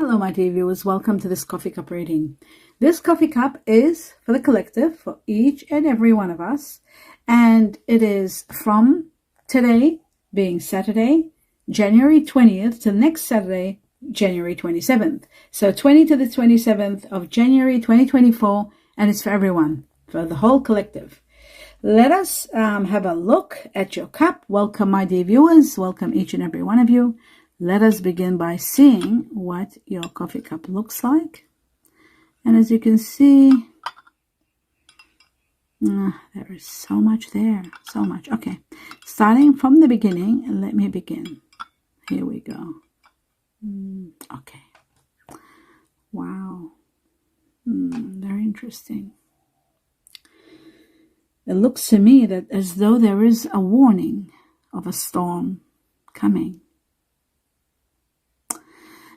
Hello, my dear viewers. Welcome to this coffee cup reading. This coffee cup is for the collective, for each and every one of us. And it is from today, being Saturday, January 20th, to next Saturday, January 27th. So 20 to the 27th of January 2024. And it's for everyone, for the whole collective. Let us have a look at your cup. Welcome, my dear viewers. Welcome each and every one of you. Let us begin by seeing what your coffee cup looks like. And as you can see, there is so much there, so much. Okay, starting from the beginning, let me begin. Here we go. Okay. Wow. Very interesting. It looks to me that as though there is a warning of a storm coming.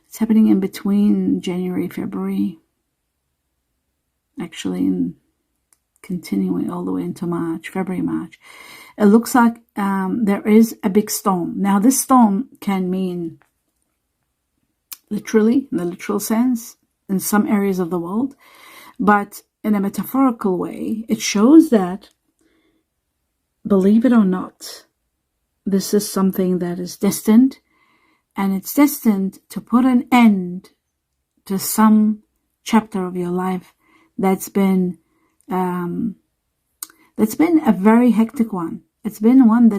It's happening in between January, February, actually in continuing all the way into March, February, March. It looks like there is a big storm. Now, this storm can mean literally, in the literal sense, in some areas of the world, but in a metaphorical way, it shows that, believe it or not, this is something that is destined. And it's destined to put an end to some chapter of your life that's been a very hectic one. It's been one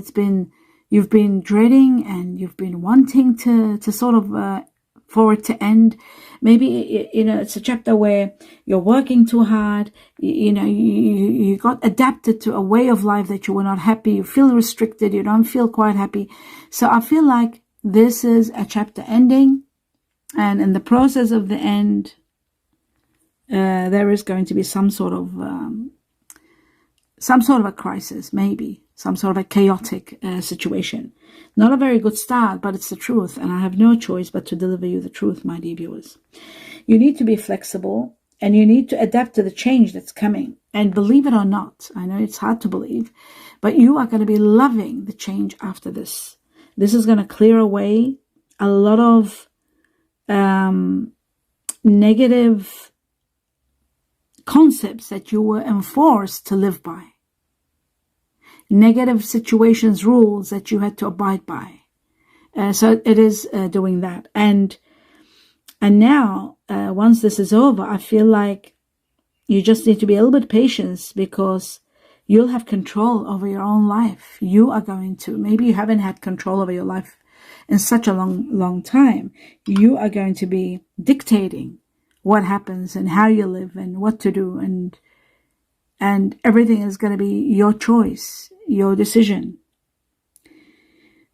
you've been dreading and you've been wanting to sort of for it to end. Maybe it's a chapter where you're working too hard. You got adapted to a way of life that you were not happy. You feel restricted. You don't feel quite happy. So I feel like this is a chapter ending, and in the process of the end, there is going to be some sort of a crisis, maybe some sort of a chaotic situation. Not a very good start, but it's the truth, and I have no choice but to deliver you the truth, my dear viewers. You need to be flexible, and you need to adapt to the change that's coming. And believe it or not, I know it's hard to believe, but you are going to be loving the change after this. This is going to clear away a lot of negative concepts that you were enforced to live by. Negative situations, rules that you had to abide by. So it is doing that. And now, once this is over, I feel like you just need to be a little bit patient, because you'll have control over your own life. You are going to, maybe you haven't had control over your life in such a long time. You are going to be dictating what happens and how you live and what to do. And everything is going to be your choice, your decision.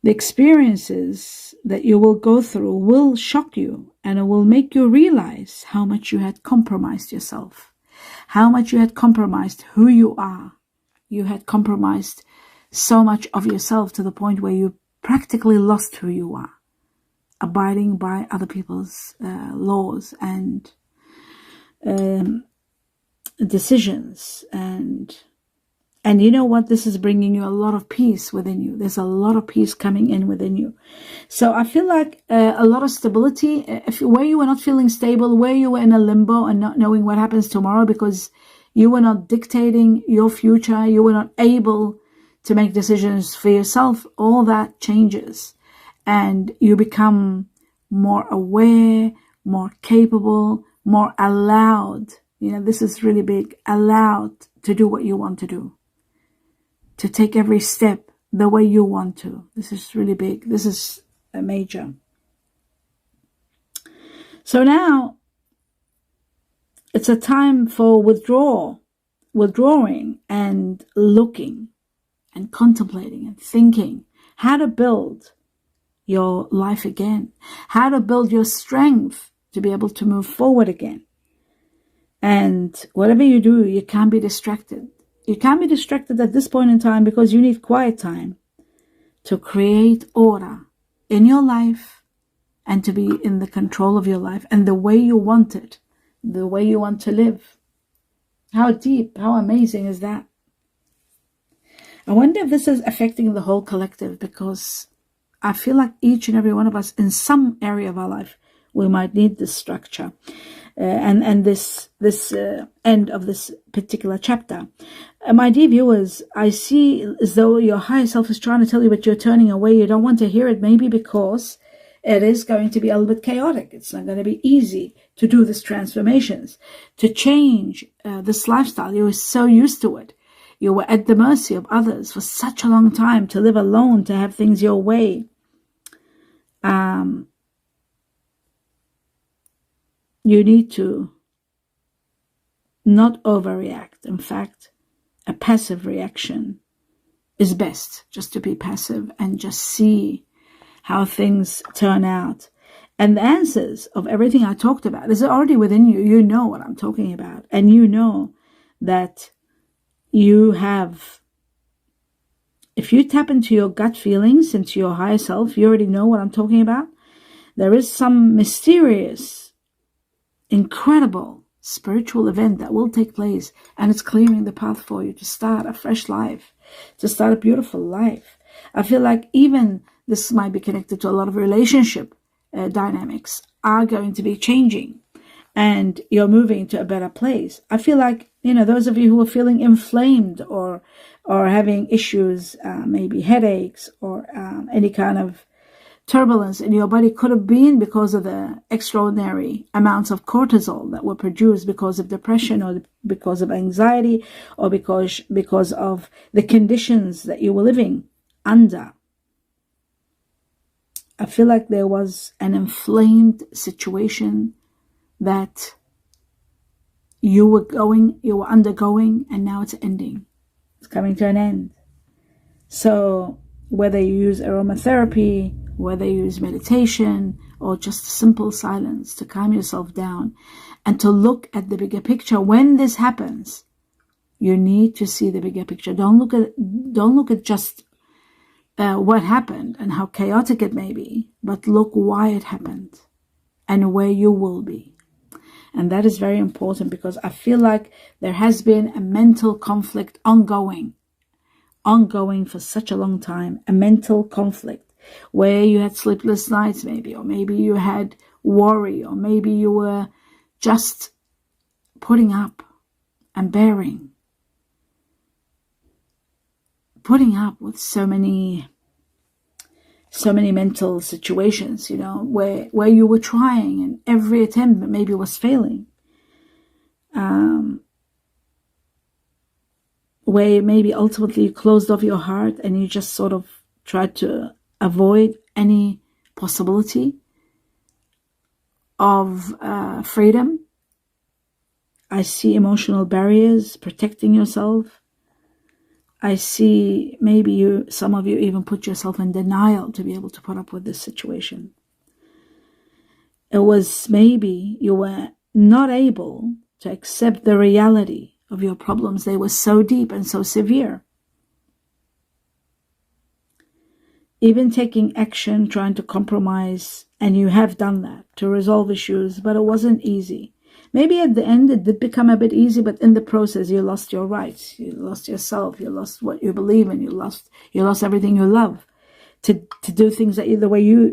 The experiences that you will go through will shock you, and it will make you realize how much you had compromised yourself, how much you had compromised who you are. You had compromised so much of yourself to the point where you practically lost who you are, abiding by other people's laws and decisions. And you know what? This is bringing you a lot of peace within you. There's a lot of peace coming in within you. So I feel like a lot of stability, where you were not feeling stable, where you were in a limbo and not knowing what happens tomorrow because you were not dictating your future, you were not able to make decisions for yourself, all that changes. And you become more aware, more capable, more allowed. This is really big. Allowed to do what you want to do. To take every step the way you want to. This is really big. This is a major. So now, it's a time for withdrawing and looking and contemplating and thinking how to build your life again, how to build your strength to be able to move forward again. And whatever you do, you can't be distracted. You can't be distracted at this point in time, because you need quiet time to create order in your life and to be in the control of your life and the way you want it. The way you want to live. How deep, how amazing is that? I wonder if this is affecting the whole collective, because I feel like each and every one of us in some area of our life, We might need this structure. And this end of this particular chapter. My dear viewers, I see as though your higher self is trying to tell you, but you're turning away. You don't want to hear it, maybe because it is going to be a little bit chaotic. It's not going to be easy to do these transformations, to change this lifestyle. You were so used to it. You were at the mercy of others for such a long time, to live alone, to have things your way. You need to not overreact. In fact, a passive reaction is best, just to be passive and just see how things turn out. And the answers of everything I talked about is already within you. You know what I'm talking about. And you know that you have, if you tap into your gut feelings, into your higher self, you already know what I'm talking about. There is some mysterious, incredible spiritual event that will take place, and it's clearing the path for you to start a fresh life, to start a beautiful life. I feel like even this might be connected to a lot of relationship dynamics are going to be changing, and you're moving to a better place. I feel like, those of you who are feeling inflamed or having issues, maybe headaches or any kind of turbulence in your body, could have been because of the extraordinary amounts of cortisol that were produced because of depression, or because of anxiety, or because of the conditions that you were living under. I feel like there was an inflamed situation that you were undergoing, and now it's ending. It's coming to an end. So whether you use aromatherapy, whether you use meditation, or just simple silence to calm yourself down and to look at the bigger picture. When this happens, you need to see the bigger picture. Don't look at just what happened and how chaotic it may be, but look why it happened and where you will be. And that is very important, because I feel like there has been a mental conflict ongoing for such a long time, a mental conflict where you had sleepless nights maybe, or maybe you had worry, or maybe you were just putting up and putting up with so many mental situations, where you were trying and every attempt maybe was failing. Where maybe ultimately you closed off your heart and you just sort of tried to avoid any possibility of freedom. I see emotional barriers protecting yourself. I see maybe some of you even put yourself in denial to be able to put up with this situation. It was maybe you were not able to accept the reality of your problems. They were so deep and so severe. Even taking action, trying to compromise, and you have done that to resolve issues, but it wasn't easy. Maybe at the end it did become a bit easy, but in the process you lost your rights, you lost yourself, you lost what you believe in, you lost everything you love to do things that the way you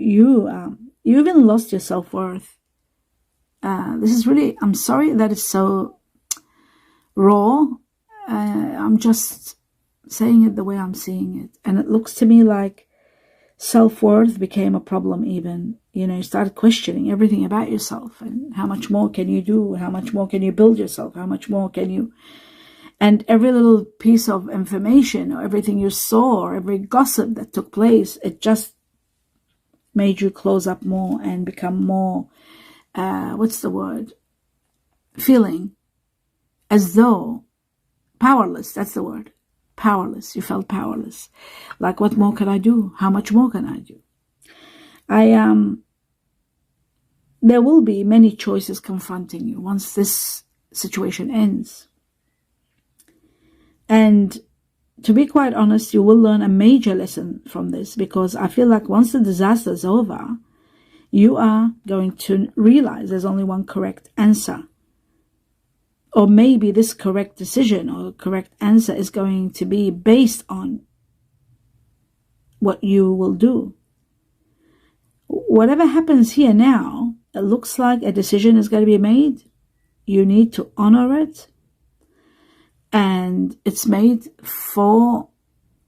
even lost your self-worth. This is really, I'm sorry that it's so raw. I'm just saying it the way I'm seeing it, and it looks to me like self-worth became a problem even. You started questioning everything about yourself, and how much more can you do, how much more can you build yourself, how much more can you, and every little piece of information or everything you saw or every gossip that took place, it just made you close up more and become more, feeling as though powerless. That's the word. Powerless. You felt powerless. Like, what more can I do? How much more can I do? There will be many choices confronting you once this situation ends. And to be quite honest, you will learn a major lesson from this, because I feel like once the disaster is over, you are going to realize there's only one correct answer. Or maybe this correct decision or correct answer is going to be based on what you will do. Whatever happens here now, it looks like a decision is going to be made, you need to honor it, and it's made for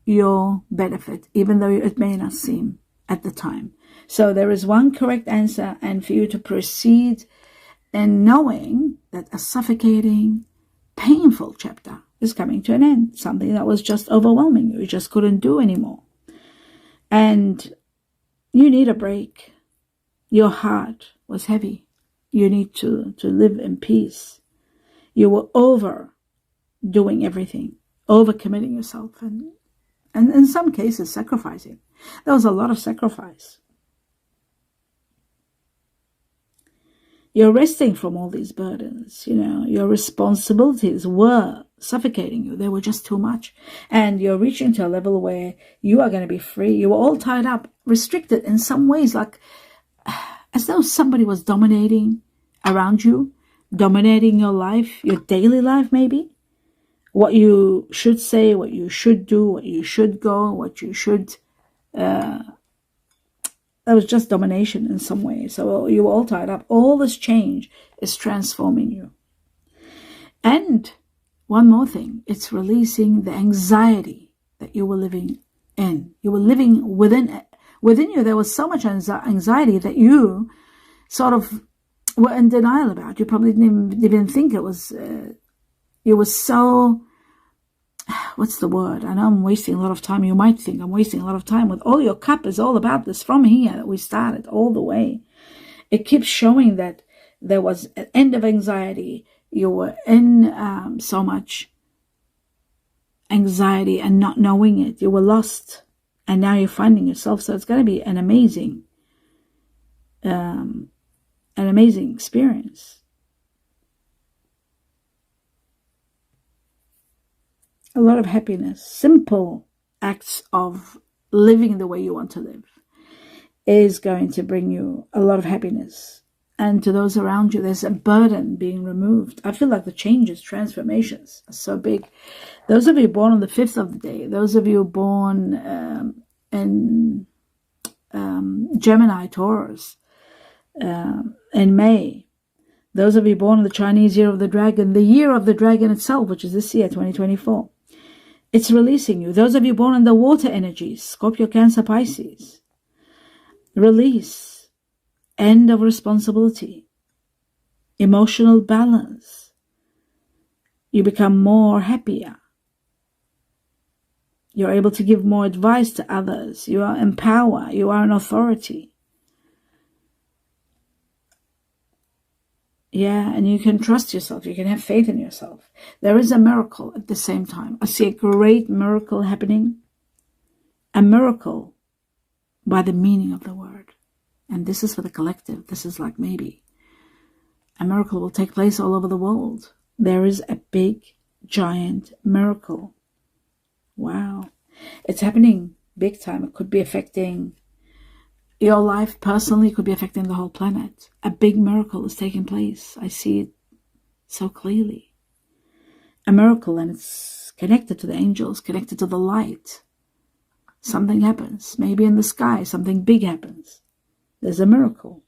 your benefit, even though it may not seem at the time. So there is one correct answer, and for you to proceed in knowing that a suffocating, painful chapter is coming to an end, something that was just overwhelming you just couldn't do anymore, and you need a break. Your heart was heavy. You need to live in peace. You were overdoing everything, overcommitting yourself, and in some cases sacrificing. There was a lot of sacrifice. You're resting from all these burdens. Your responsibilities were suffocating you. They were just too much. And you're reaching to a level where you are going to be free. You were all tied up, restricted in some ways, like as though somebody was dominating around you, dominating your life, your daily life maybe. What you should say, what you should do, what you should go, what you should... that was just domination in some way. So you were all tied up. All this change is transforming you. And one more thing, it's releasing the anxiety that you were living in. You were living within you. There was so much anxiety that you sort of were in denial about. You probably didn't even think it was... you were so... What's the word? I know I'm wasting a lot of time. You might think I'm wasting a lot of time with all your cup is all about this from here that we started all the way. It keeps showing that there was an end of anxiety. You were in so much anxiety and not knowing it. You were lost, and now you're finding yourself. So it's going to be an amazing experience. A lot of happiness, simple acts of living the way you want to live is going to bring you a lot of happiness. And to those around you, there's a burden being removed. I feel like the changes, transformations are so big. Those of you born on the 5th of the day, those of you born in Gemini, Taurus, in May, those of you born in the Chinese year of the dragon, the year of the dragon itself, which is this year, 2024, it's releasing you. Those of you born in the water energies, Scorpio, Cancer, Pisces, release, end of responsibility, emotional balance. You become more happier. You're able to give more advice to others. You are in power. You are an authority. Yeah, and you can trust yourself. You can have faith in yourself. There is a miracle at the same time. I see a great miracle happening. A miracle by the meaning of the word. And this is for the collective. This is like maybe a miracle will take place all over the world. There is a big, giant miracle. Wow. It's happening big time. It could be affecting your life personally, could be affecting the whole planet. A big miracle is taking place. I see it so clearly. A miracle, and it's connected to the angels, connected to the light. Something happens. Maybe in the sky, something big happens. There's a miracle.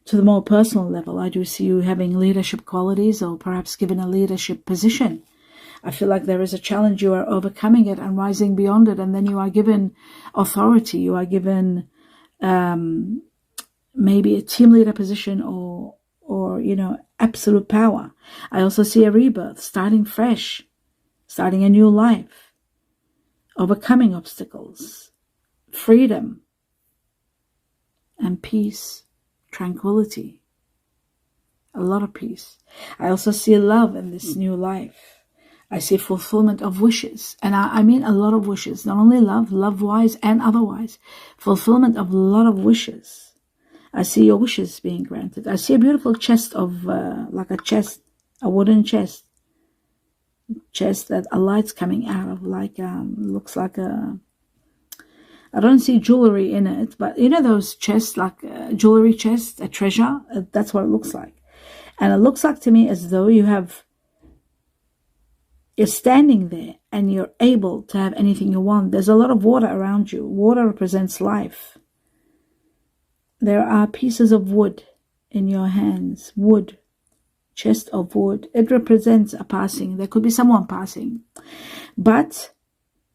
To the more personal level, I do see you having leadership qualities, or perhaps given a leadership position. I feel like there is a challenge, you are overcoming it and rising beyond it, and then you are given authority, you are given maybe a team leader position or absolute power. I also see a rebirth, starting fresh, starting a new life, overcoming obstacles, freedom and peace, tranquility, a lot of peace. I also see love in this new life. I see fulfillment of wishes, and I mean a lot of wishes, not only love-wise and otherwise, fulfillment of a lot of wishes. I see your wishes being granted. I see a beautiful chest of, like a chest, a wooden chest that a light's coming out of, like, looks like a, I don't see jewelry in it, but you know those chests, like a jewelry chest, a treasure, that's what it looks like. And it looks like to me as though you're standing there and you're able to have anything you want. There's a lot of water around you. Water represents life. there are pieces of wood in your hands. Wood. Chest of wood. It represents a passing. There could be someone passing. But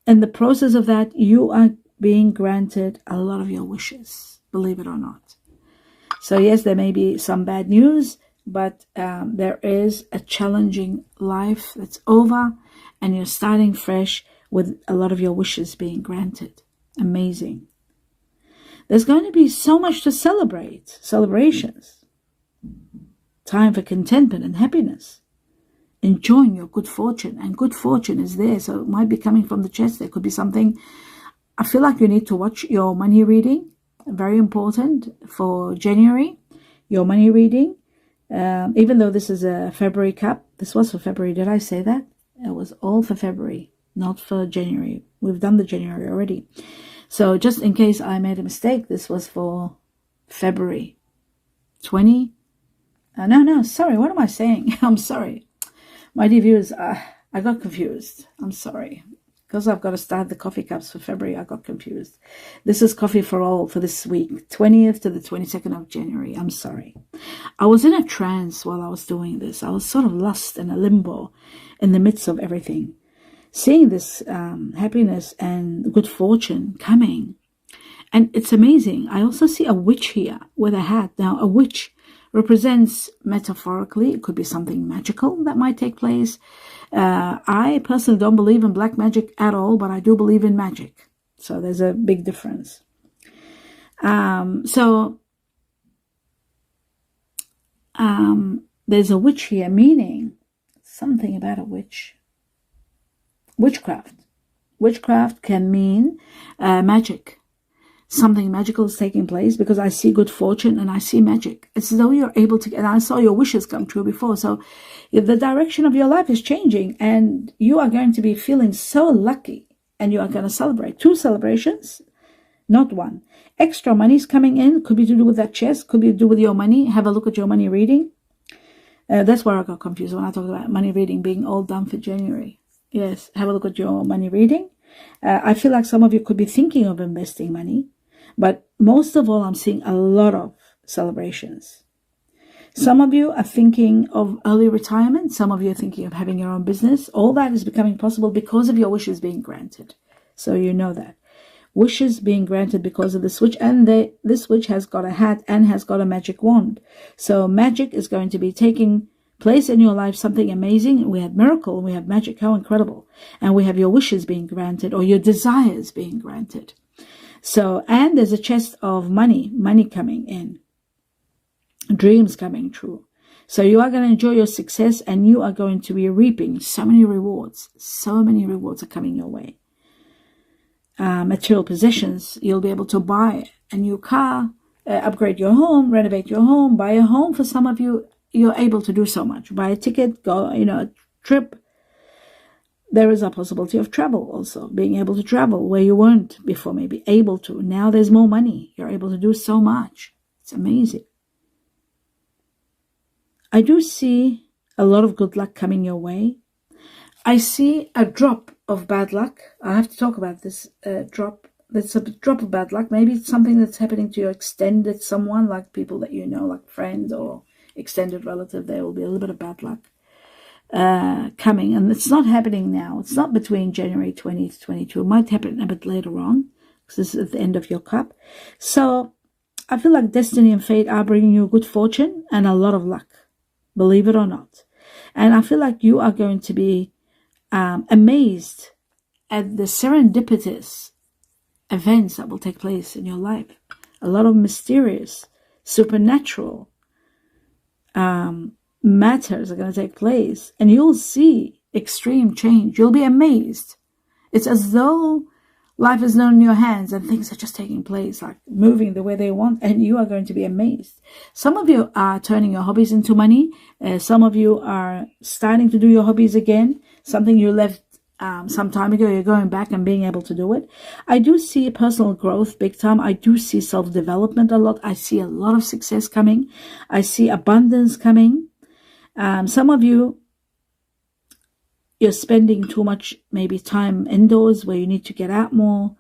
in the process of that, you are being granted a lot of your wishes, believe it or not. So yes, there may be some bad news, but there is a challenging life that's over, and you're starting fresh with a lot of your wishes being granted. Amazing. There's going to be so much to celebrate. Celebrations. Time for contentment and happiness. Enjoying your good fortune. And good fortune is there. So it might be coming from the chest. There could be something. I feel like you need to watch your money reading. Very important for January. Your money reading. Even though this is a February cup. This was for February. Did I say that? It was all for February. Not for January. We've done the January already. So just in case I made a mistake, this was for February 20. No, sorry. What am I saying? I'm sorry. My dear viewers, I got confused. I'm sorry. Because I've got to start the coffee cups for February, I got confused. This is Coffee for All for this week, 20th to the 22nd of January. I'm sorry. I was in a trance while I was doing this. I was sort of lost in a limbo in the midst of everything. Seeing this happiness and good fortune coming. And it's amazing. I also see a witch here with a hat. Now, a witch represents metaphorically, it could be something magical that might take place. I personally don't believe in black magic at all, but I do believe in magic. So there's a big difference. There's a witch here, meaning something about a witch. Witchcraft. Witchcraft can mean magic. Something magical is taking place, because I see good fortune and I see magic. It's as though you're able to, and I saw your wishes come true before. So the direction of your life is changing, and you are going to be feeling so lucky, and you are going to celebrate. 2 celebrations, not 1. Extra money is coming in. Could be to do with that chest. Could be to do with your money. Have a look at your money reading. That's where I got confused when I talked about money reading being all done for January. Yes, have a look at your money reading. I feel like some of you could be thinking of investing money. But most of all, I'm seeing a lot of celebrations. Some of you are thinking of early retirement. Some of you are thinking of having your own business. All that is becoming possible because of your wishes being granted. So you know that. Wishes being granted because of this witch. And this witch has got a hat and has got a magic wand. So magic is going to be taking place in your life, something amazing. We have miracle and we have magic. How incredible. And we have your wishes being granted, or your desires being granted. So, and there's a chest of money coming in, dreams coming true. So you are going to enjoy your success, and you are going to be reaping so many rewards. So many rewards are coming your way. Material possessions, you'll be able to buy a new car, upgrade your home, renovate your home, buy a home. For some of you, you're able to do so much. Buy a ticket, go, a trip. There is a possibility of travel also, being able to travel where you weren't before, maybe able to. Now there's more money. You're able to do so much. It's amazing. I do see a lot of good luck coming your way. I see a drop of bad luck. I have to talk about this drop. That's a drop of bad luck. Maybe it's something that's happening to your extended someone, like people that you know, like friends or extended relative. There will be a little bit of bad luck coming, and it's not happening now. It's not between January 20th to 22. It might happen a bit later on, because this is at the end of your cup. So I feel like destiny and fate are bringing you good fortune and a lot of luck, believe it or not. And I feel like you are going to be amazed at the serendipitous events that will take place in your life. A lot of mysterious, supernatural matters are going to take place, and you'll see extreme change. You'll be amazed. It's as though life is not in your hands and things are just taking place, like moving the way they want, and you are going to be amazed. Some of you are turning your hobbies into money. Some of you are starting to do your hobbies again, something you left some time ago. You're going back and being able to do it. I do see personal growth big time. I do see self-development a lot. I see a lot of success coming. I see abundance coming. Some of you, you're spending too much maybe time indoors where you need to get out more.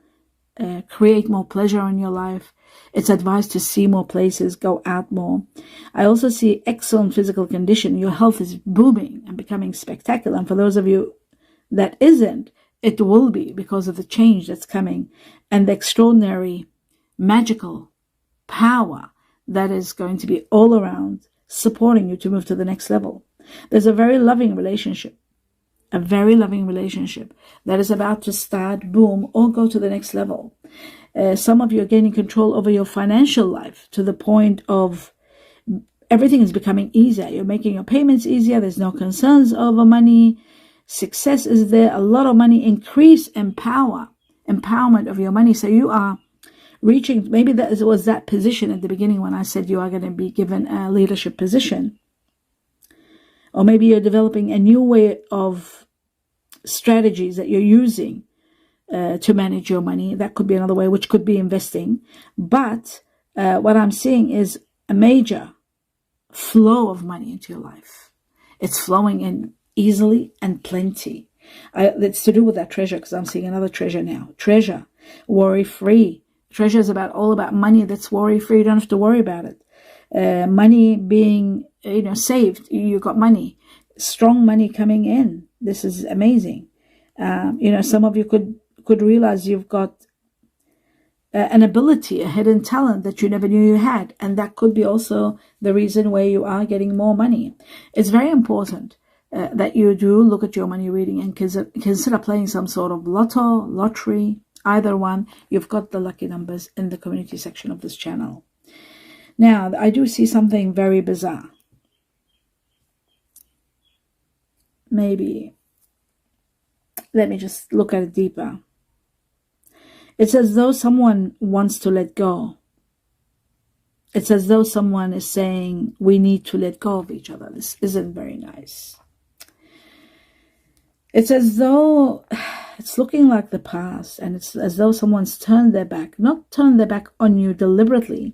create more pleasure in your life. It's advised to see more places, go out more. I also see excellent physical condition. Your health is booming and becoming spectacular. And for those of you that isn't, it will be, because of the change that's coming and the extraordinary magical power that is going to be all around, supporting you to move to the next level. There's a very loving relationship that is about to start, boom, or go to the next level. Some of you are gaining control over your financial life to the point of everything is becoming easier. You're making your payments easier. There's no concerns over money. Success is there. A lot of money, increase and empowerment of your money. So you are reaching, maybe that was that position at the beginning when I said you are going to be given a leadership position. Or maybe you're developing a new way of strategies that you're using to manage your money. That could be another way, which could be investing. But what I'm seeing is a major flow of money into your life. It's flowing in easily and plenty. It's to do with that treasure, because I'm seeing another treasure now. Treasure, worry-free. Treasure is all about money that's worry-free. You don't have to worry about it. Money being, saved. You got money. Strong money coming in. This is amazing. Some of you could realize you've got an ability, a hidden talent that you never knew you had. And that could be also the reason why you are getting more money. It's very important that you do look at your money reading and consider playing some sort of lottery, either one. You've got the lucky numbers in the community section of this channel. Now, I do see something very bizarre. Maybe, let me just look at it deeper. It's as though someone wants to let go. It's as though someone is saying, we need to let go of each other. This isn't very nice. It's as though it's looking like the past, and it's as though someone's turned their back, not turned their back on you deliberately,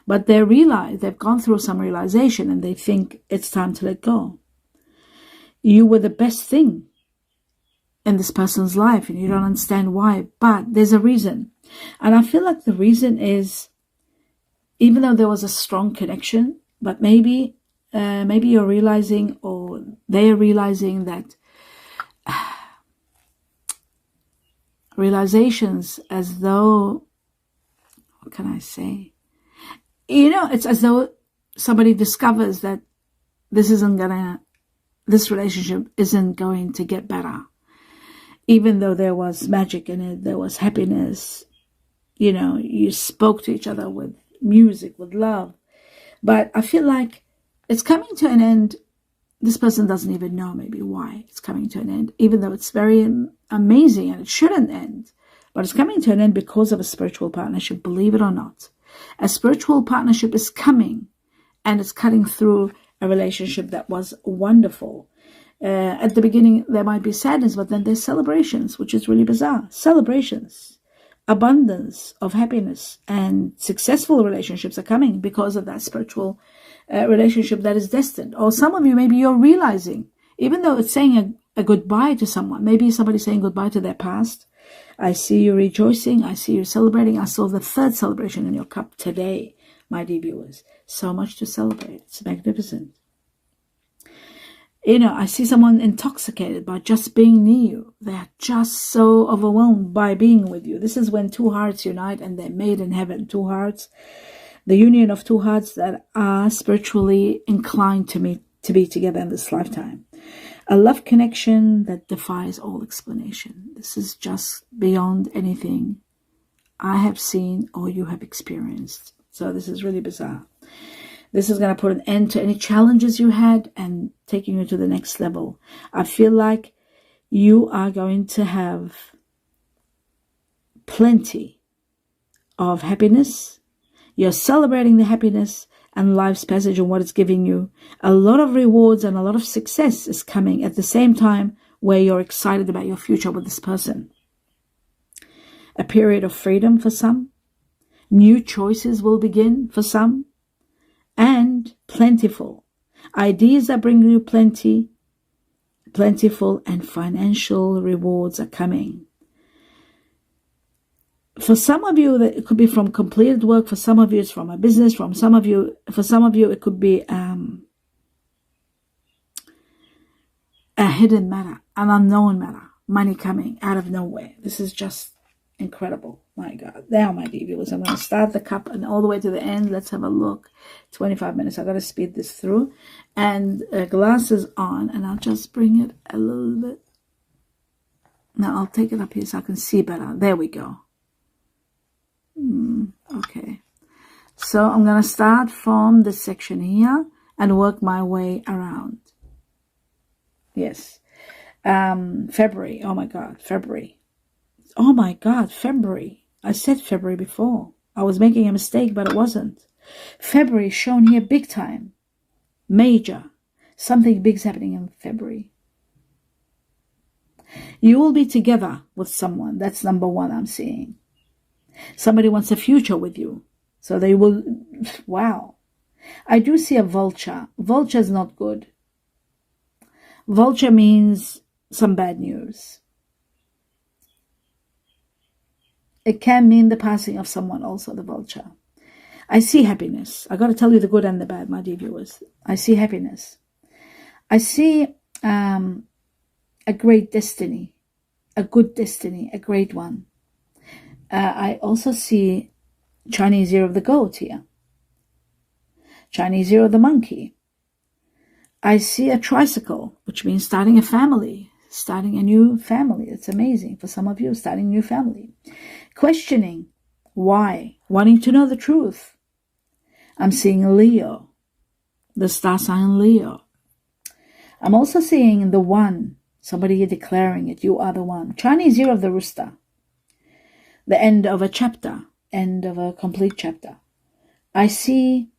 but they realize they've gone through some realization and they think it's time to let go. You were the best thing in this person's life and you don't understand why, but there's a reason. And I feel like the reason is, even though there was a strong connection, but maybe you're realizing, or they're realizing that realizations, as though, what can I say? It's as though somebody discovers that this relationship isn't going to get better. Even though there was magic in it, there was happiness, you spoke to each other with music, with love. But I feel like it's coming to an end. This person doesn't even know maybe why it's coming to an end, even though it's very amazing and it shouldn't end. But it's coming to an end because of a spiritual partnership, believe it or not. A spiritual partnership is coming, and it's cutting through a relationship that was wonderful. At the beginning, there might be sadness, but then there's celebrations, which is really bizarre. Celebrations, abundance of happiness, and successful relationships are coming because of that spiritual relationship that is destined. Or some of you, maybe you're realizing, even though it's saying a goodbye to someone, maybe somebody's saying goodbye to their past. I see you rejoicing. I see you celebrating. I saw the third celebration in your cup today, my dear viewers. So much to celebrate. It's magnificent. I see someone intoxicated by just being near you. They're just so overwhelmed by being with you. This is when two hearts unite and they're made in heaven. Two hearts, the union of two hearts that are spiritually inclined to be together in this lifetime. A love connection that defies all explanation. This is just beyond anything I have seen or you have experienced. So this is really bizarre. This is going to put an end to any challenges you had and taking you to the next level. I feel like you are going to have plenty of happiness. You're celebrating the happiness and life's passage and what it's giving you. A lot of rewards and a lot of success is coming at the same time where you're excited about your future with this person. A period of freedom for some. New choices will begin for some. And plentiful. Ideas that bring you plentiful, and financial rewards are coming. For some of you, that it could be from completed work. For some of you, it's from a business. For some of you, it could be a hidden matter, an unknown matter, money coming out of nowhere. This is just incredible. My God. Now, my dear viewers, I'm going to start the cup and all the way to the end. Let's have a look. 25 minutes. I got to speed this through. And glasses on, and I'll just bring it a little bit. Now, I'll take it up here so I can see better. There we go. Okay. So I'm going to start from this section here and work my way around. Yes. February. Oh my God. February. Oh my God. February. I said February before. I was making a mistake, but it wasn't. February shown here big time. Major. Something big's happening in February. You will be together with someone. That's number one I'm seeing. Somebody wants a future with you. So they will, wow. I do see a vulture. Vulture is not good. Vulture means some bad news. It can mean the passing of someone also, the vulture. I see happiness. I got to tell you the good and the bad, my dear viewers. I see happiness. I see a great destiny, a good destiny, a great one. I also see Chinese year of the goat here. Chinese year of the monkey. I see a tricycle, which means starting a family, starting a new family. It's amazing for some of you, starting a new family. Questioning why, wanting to know the truth. I'm seeing Leo, the star sign Leo. I'm also seeing the one, somebody declaring it, you are the one. Chinese year of the rooster. The end of a chapter, end of a complete chapter. I see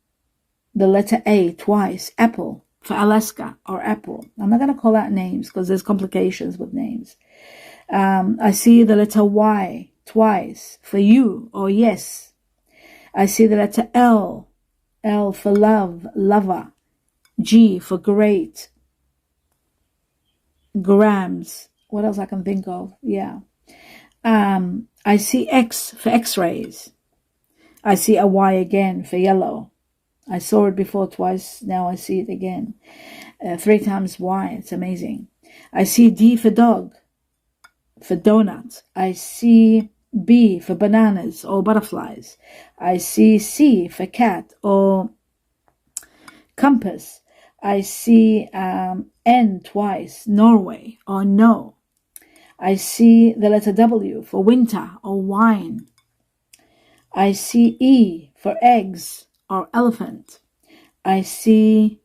the letter A twice, apple, for Alaska, or apple. I'm not going to call out names because there's complications with names. I see the letter Y twice, for you, or yes. I see the letter L, L for love, lover. G for great. Grams. What else I can think of? Yeah. I see X for X-rays. I see a Y again for yellow. I saw it before twice. Now I see it again. 3 times Y. It's amazing. I see D for dog, for donut. I see B for bananas or butterflies. I see C for cat or compass. I see N twice, Norway or no. I see the letter W for winter or wine. I see E for eggs or elephant. I see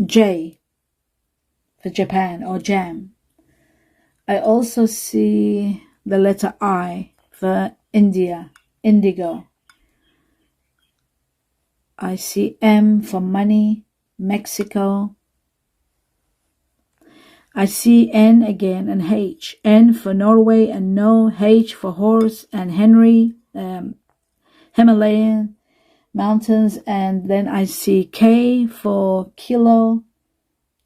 J for Japan or jam. I also see the letter I for India, indigo. I see M for money, Mexico. I see N again and H. N for Norway and no. H for horse and Henry, Himalayan mountains. And then I see K for kilo,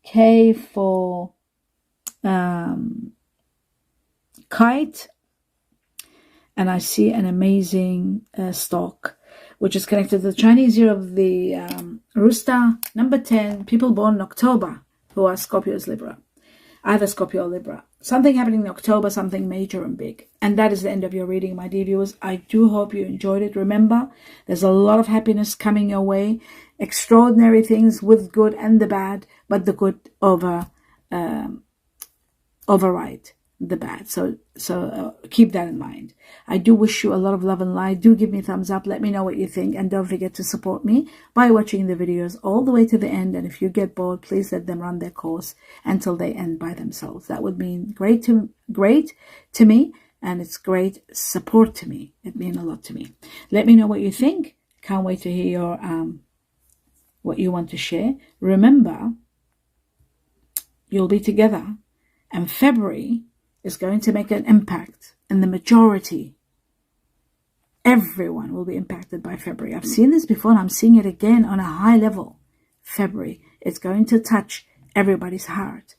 K for kite. And I see an amazing stalk, which is connected to the Chinese year of the rooster. Number 10, people born in October who are Scorpios, Libra. Either Scorpio or Libra. Something happening in October, something major and big. And that is the end of your reading, my dear viewers. I do hope you enjoyed it. Remember, there's a lot of happiness coming your way. Extraordinary things with good and the bad, but the good override the bad. So keep that in mind. I do wish you a lot of love and light. Do give me a thumbs up. Let me know what you think. And don't forget to support me by watching the videos all the way to the end. And if you get bored, please let them run their course until they end by themselves. That would mean great to me. And it's great support to me. It means a lot to me. Let me know what you think. Can't wait to hear your what you want to share. Remember, you'll be together. And February is going to make an impact, and the majority, everyone will be impacted by February. I've seen this before, and I'm seeing it again on a high level. February, it's going to touch everybody's heart.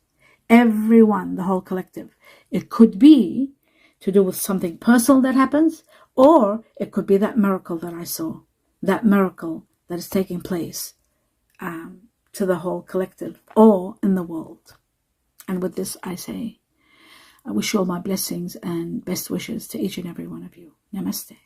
Everyone, the whole collective. It could be to do with something personal that happens, or it could be that miracle that I saw, that miracle that is taking place to the whole collective or in the world. And with this, I say, I wish you all my blessings and best wishes to each and every one of you. Namaste.